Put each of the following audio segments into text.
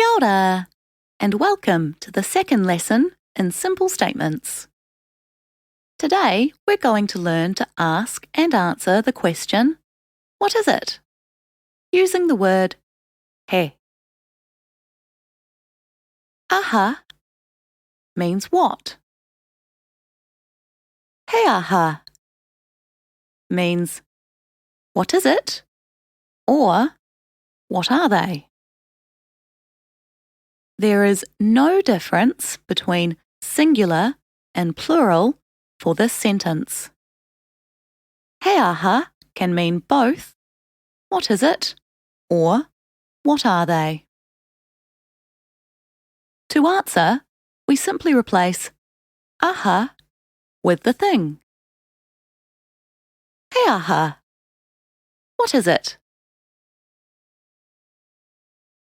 Kia ora, and welcome to the second lesson in simple statements. Today, we're going to learn to ask and answer the question, what is it? Using the word he. Aha means what? He aha means what is it? Or what are they? There is no difference between singular and plural for this sentence. He aha can mean both what is it or what are they. To answer, we simply replace aha with the thing. He aha. What is it?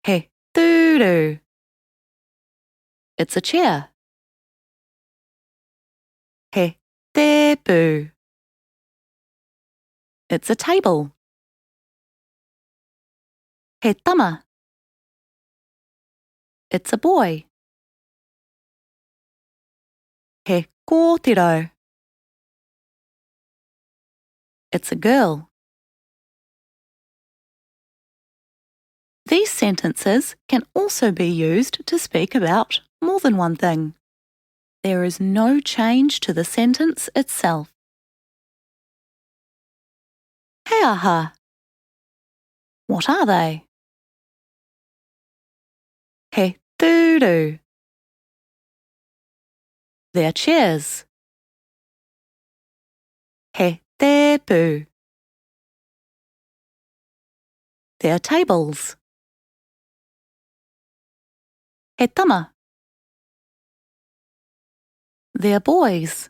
He tūru. It's a chair. He tepu. It's a table. He tama. It's a boy. He kōtiro. It's a girl. These sentences can also be used to speak about more than one thing. There is no change to the sentence itself. He aha. What are they? He tūru. They're chairs. He tepu. They're tables. He tama. They're boys.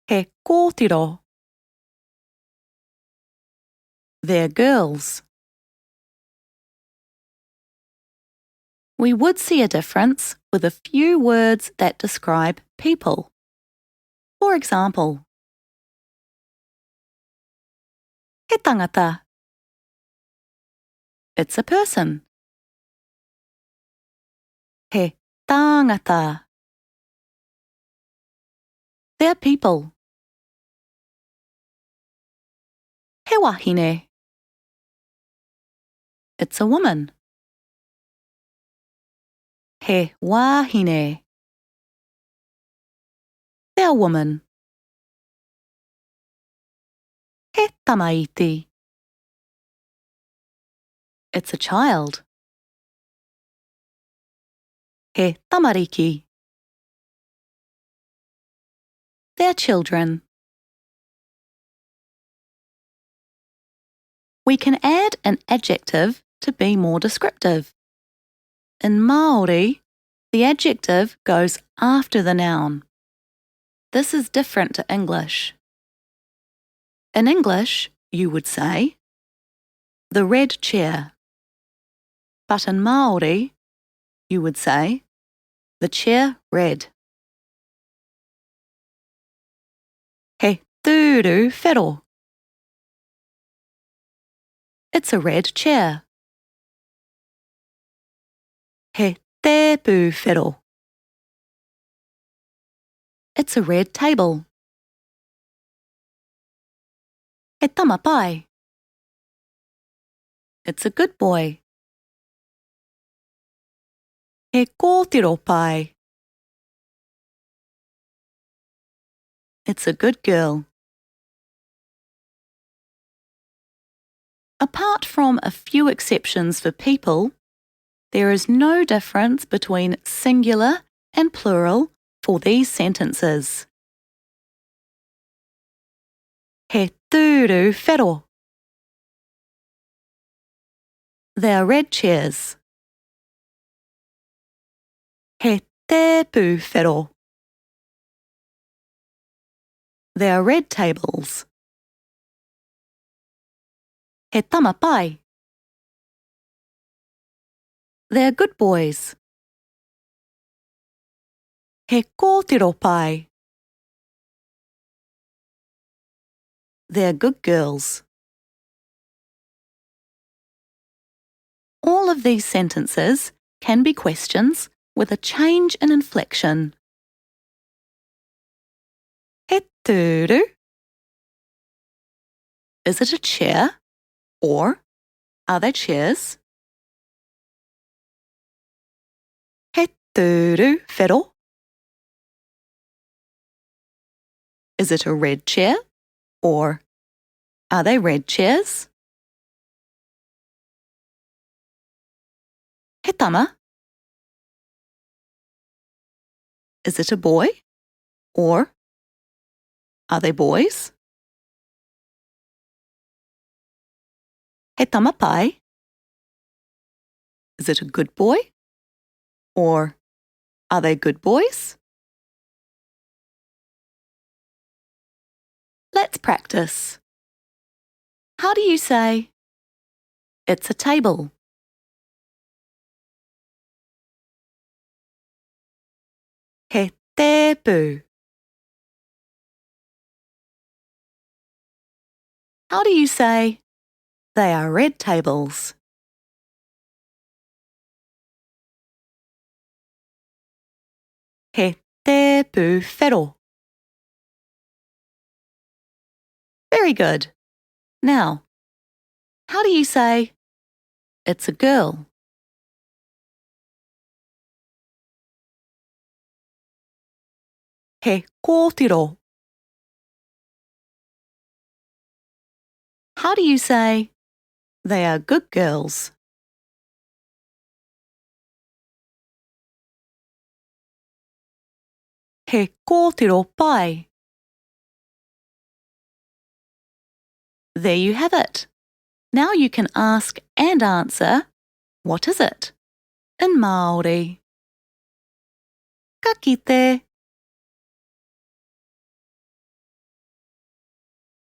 He kōtiro. They're girls. We would see a difference with a few words that describe people. For example, he tangata. It's a person. He tangata. They're people. He wahine. It's a woman. He wahine. They're a woman. He tamaiti. It's a child. He tamariki. They're children. We can add an adjective to be more descriptive. In Māori, the adjective goes after the noun. This is different to English. In English, you would say, the red chair. But in Māori, you would say, the chair red. He tūru whero. It's a red chair. He tepu whero. It's a red table. He tama pai. It's a good boy. He kōtiro pai. It's a good girl. Apart from a few exceptions for people, there is no difference between singular and plural for these sentences. He tūru whero. They are red chairs. He tepu whero. They are red tables. He tama pai. They're good boys. He kōtiro pai. They're good girls. All of these sentences can be questions with a change in inflection. He tūru. Is it a chair? Or are they chairs? He tūru whero. Is it a red chair? Or are they red chairs? He tama. Is it a boy? Or are they boys? He tama pai. Is it a good boy? Or are they good boys? Let's practice. How do you say, it's a table? He tepu. How do you say, they are red tables? He tepu whero. Very good. Now, how do you say, it's a girl? He kōtiro. How do you say, they are good girls? He kōtiro pai. There you have it. Now you can ask and answer, what is it? In Māori. Ka kite.